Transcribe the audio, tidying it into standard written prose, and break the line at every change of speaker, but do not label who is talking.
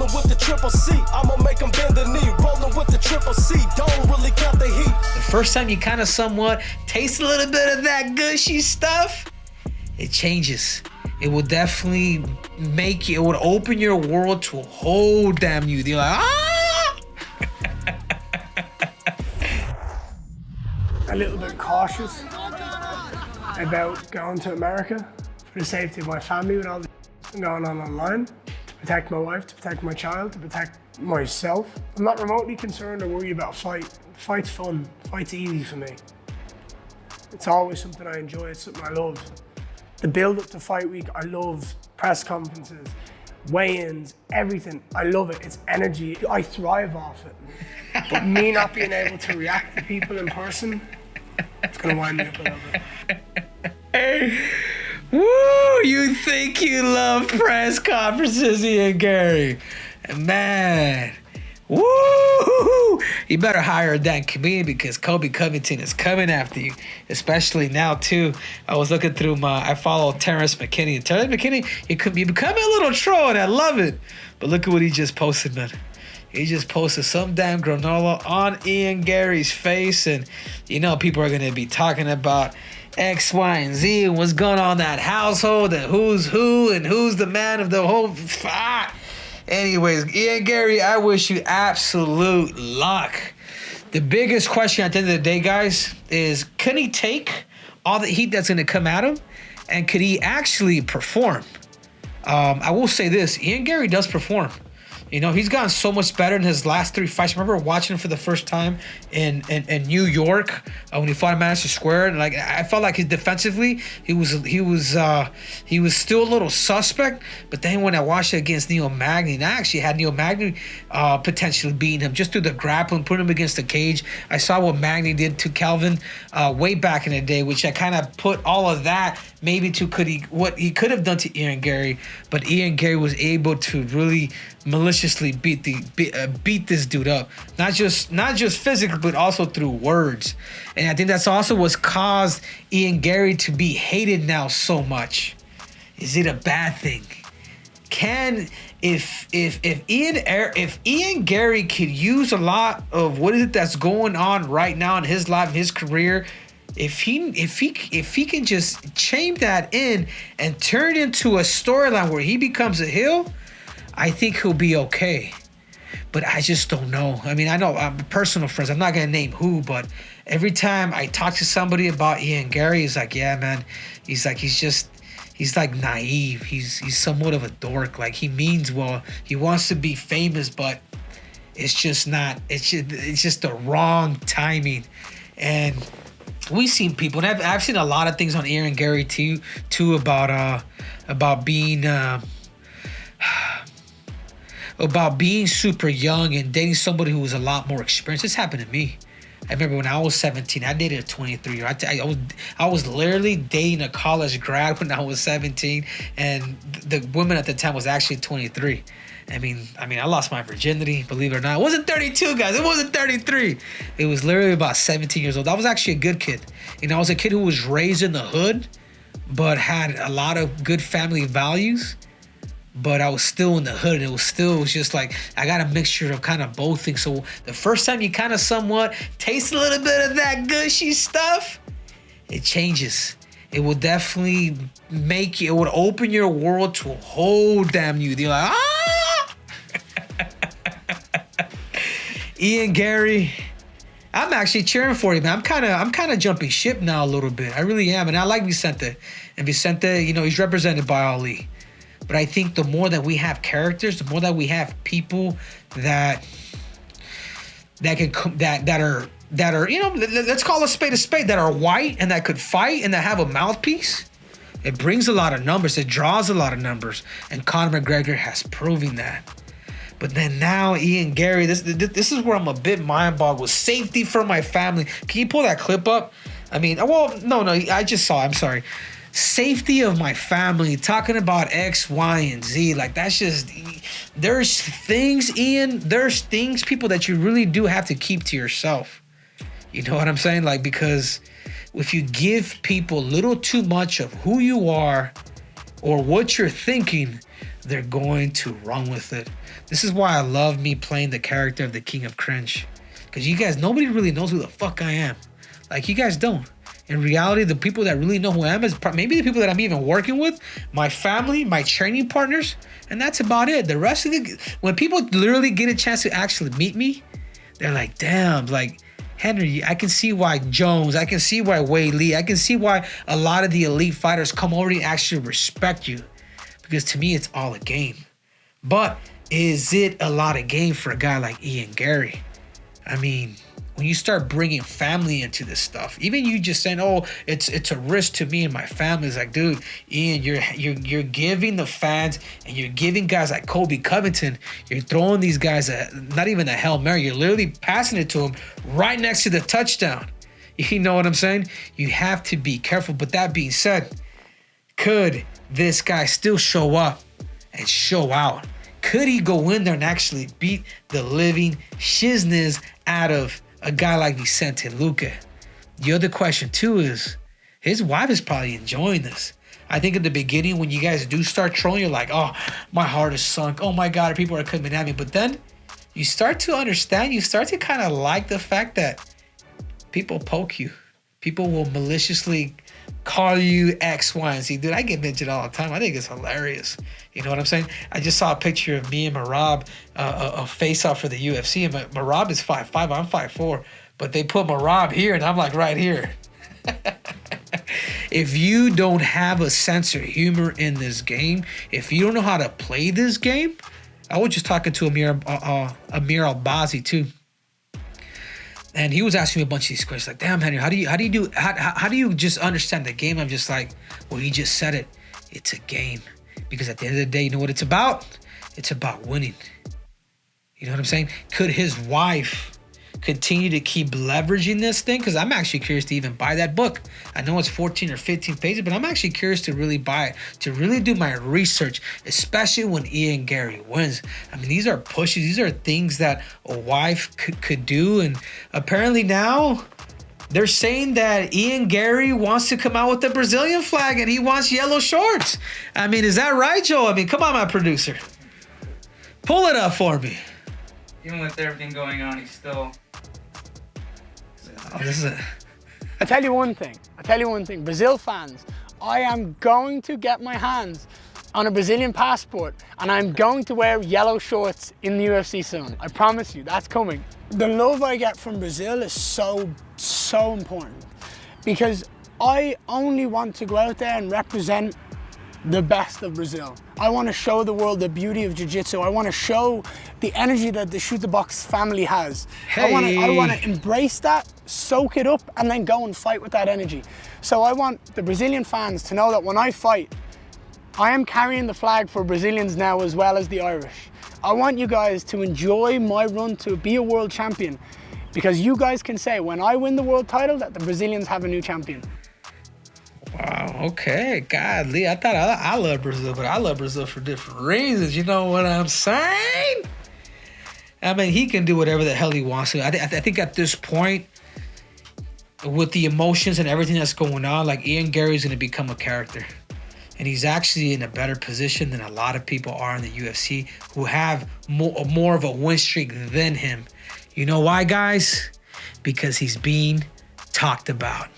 Rolling with the triple C, I'ma make them bend the knee. Rolling with the triple C, don't really got the heat.
The first time you kind of somewhat taste a little bit of that gushy stuff, it changes. It will definitely make you, it would open your world to a whole damn new. You're like, ah!
A little bit cautious about going to America for the safety of my family with all the going on online, to protect my wife, to protect my child, to protect myself. I'm not remotely concerned or worried about a fight. Fight's fun, fight's easy for me. It's always something I enjoy, it's something I love. The build up to fight week, I love press conferences, weigh-ins, everything. I love it, it's energy, I thrive off it. But me not being able to react to people in person, it's gonna wind me up a little bit.
Woo! You think you love press conferences, Ian Garry. Man. Woo! You better hire a damn comedian because Kobe Covington is coming after you. Especially now, too. I was looking through I follow Terrence McKinney. And Terrence McKinney, you become a little troll, and I love it. But look at what he just posted, man. He just posted some damn granola on Ian Garry's face. And, you know, people are going to be talking about X, Y, and Z and what's going on in that household and who's who and who's the man of the whole... Anyways, Ian Garry, I wish you absolute luck. The biggest question at the end of the day, guys, is can he take all the heat that's going to come at him? And could he actually perform? I will say this. Ian Garry does perform. You know, he's gotten so much better in his last 3 fights. I remember watching him for the first time in New York when he fought in Madison Square, and like I felt like defensively he was still a little suspect. But then when I watched it against Neil Magny, and I actually had Neil Magny potentially beating him just through the grappling, putting him against the cage. I saw what Magny did to Kelvin way back in the day, which I kind of put all of that maybe to what he could have done to Ian Garry, but Ian Garry was able to really maliciously beat this dude up, not just physically, but also through words. And I think that's also what's caused Ian Garry to be hated now so much. Is it a bad thing? If Ian Garry could use a lot of what is it that's going on right now in his life, his career, if he can just chain that in and turn it into a storyline where he becomes a heel, I think he'll be okay. But I just don't know. I mean, I know I'm personal friends. I'm not gonna name who, but every time I talk to somebody about Ian Garry, he's like, yeah, man. He's like naive. He's somewhat of a dork. Like, he means well. He wants to be famous, but it's just not. It's just the wrong timing. And we've seen people, and I've seen a lot of things on Ian Garry too about being super young and dating somebody who was a lot more experienced. This happened to me. I remember when I was 17, I dated a 23-year-old. I was literally dating a college grad when I was 17, and the woman at the time was actually 23. I mean, I lost my virginity, believe it or not. It wasn't 32, guys. It wasn't 33. It was literally about 17 years old. I was actually a good kid. You know, I was a kid who was raised in the hood, but had a lot of good family values. But I was still in the hood. It was just like, I got a mixture of kind of both things. So the first time you kind of somewhat taste a little bit of that gushy stuff, it changes. It will definitely it would open your world to a whole damn new. You're like, ah! Ian Garry, I'm actually cheering for you, man. I'm kind of jumping ship now a little bit. I really am. And I like Vicente. And Vicente, you know, he's represented by Ali. But I think the more that we have characters, the more that we have people that are, you know, let's call a spade, that are white and that could fight and that have a mouthpiece, it brings a lot of numbers. It draws a lot of numbers. And Conor McGregor has proven that. But then now Ian Garry, this is where I'm a bit mind-boggled. With safety for my family. Can you pull that clip up? I mean, well, no, I just saw it. I'm sorry. Safety of my family, talking about X, Y, and Z. Like, that's just, there's things, Ian, people that you really do have to keep to yourself. You know what I'm saying? Like, because if you give people a little too much of who you are or what you're thinking, they're going to run with it. This is why I love me playing the character of the King of Cringe. Because you guys, nobody really knows who the fuck I am. Like, you guys don't. In reality, the people that really know who I am is maybe the people that I'm even working with, my family, my training partners, and that's about it. The rest of when people literally get a chance to actually meet me, they're like, damn, like, Henry, I can see why Jones, I can see why Wei Lee, I can see why a lot of the elite fighters come over and actually respect you. Because to me, it's all a game. But is it a lot of game for a guy like Ian Garry? I mean, when you start bringing family into this stuff, even you just saying, "Oh, it's a risk to me and my family," it's like, dude, Ian, you're giving the fans and you're giving guys like Kobe Covington, you're throwing these guys not even a Hail Mary, you're literally passing it to them right next to the touchdown. You know what I'm saying? You have to be careful. But that being said, could this guy still show up and show out? Could he go in there and actually beat the living shizness out of a guy like Vicente Luque? The other question too is, his wife is probably enjoying this. I think in the beginning when you guys do start trolling, you're like, oh, my heart is sunk. Oh my God, people are coming at me. But then you start to understand, you start to kind of like the fact that people poke you. People will maliciously call you X, Y, and Z. Dude, I get mentioned all the time. I think it's hilarious. You know what I'm saying? I just saw a picture of me and Marab, a face-off for the UFC, and Marab is 5'5", I'm 5'4", but they put Marab here, and I'm like right here. If you don't have a sense of humor in this game, if you don't know how to play this game, I was just talking to Amir Albazi too. And he was asking me a bunch of these questions, like, "Damn, Henry, how do you just understand the game?" I'm just like, "Well, you just said it. It's a game, because at the end of the day, you know what it's about? It's about winning." You know what I'm saying? Could his wife continue to keep leveraging this thing? Because I'm actually curious to even buy that book. I know it's 14 or 15 pages, but I'm actually curious to really buy it, to really do my research, especially when Ian Garry wins. I mean, these are pushes. These are things that a wife could do. And apparently now they're saying that Ian Garry wants to come out with the Brazilian flag and he wants yellow shorts. I mean, is that right, Joe? I mean, come on, my producer. Pull it up for me.
Even with everything going on, he's still...
Oh, this is it.
I tell you one thing. Brazil fans, I am going to get my hands on a Brazilian passport and I'm going to wear yellow shorts in the UFC soon. I promise you, that's coming.
The love I get from Brazil is so important, because I only want to go out there and represent the best of Brazil. I want to show the world the beauty of jiu-jitsu. I want to show the energy that the Shoot the Box family has.
Hey.
I want to embrace that, soak it up, and then go and fight with that energy. So I want the Brazilian fans to know that when I fight, I am carrying the flag for Brazilians now as well as the Irish. I want you guys to enjoy my run to be a world champion, because you guys can say when I win the world title that the Brazilians have a new champion.
Wow, okay. Godly. I thought I love Brazil, but I love Brazil for different reasons. You know what I'm saying? I mean, he can do whatever the hell he wants to. I think at this point, with the emotions and everything that's going on, like, Ian Garry is going to become a character. And he's actually in a better position than a lot of people are in the UFC who have more of a win streak than him. You know why, guys? Because he's being talked about.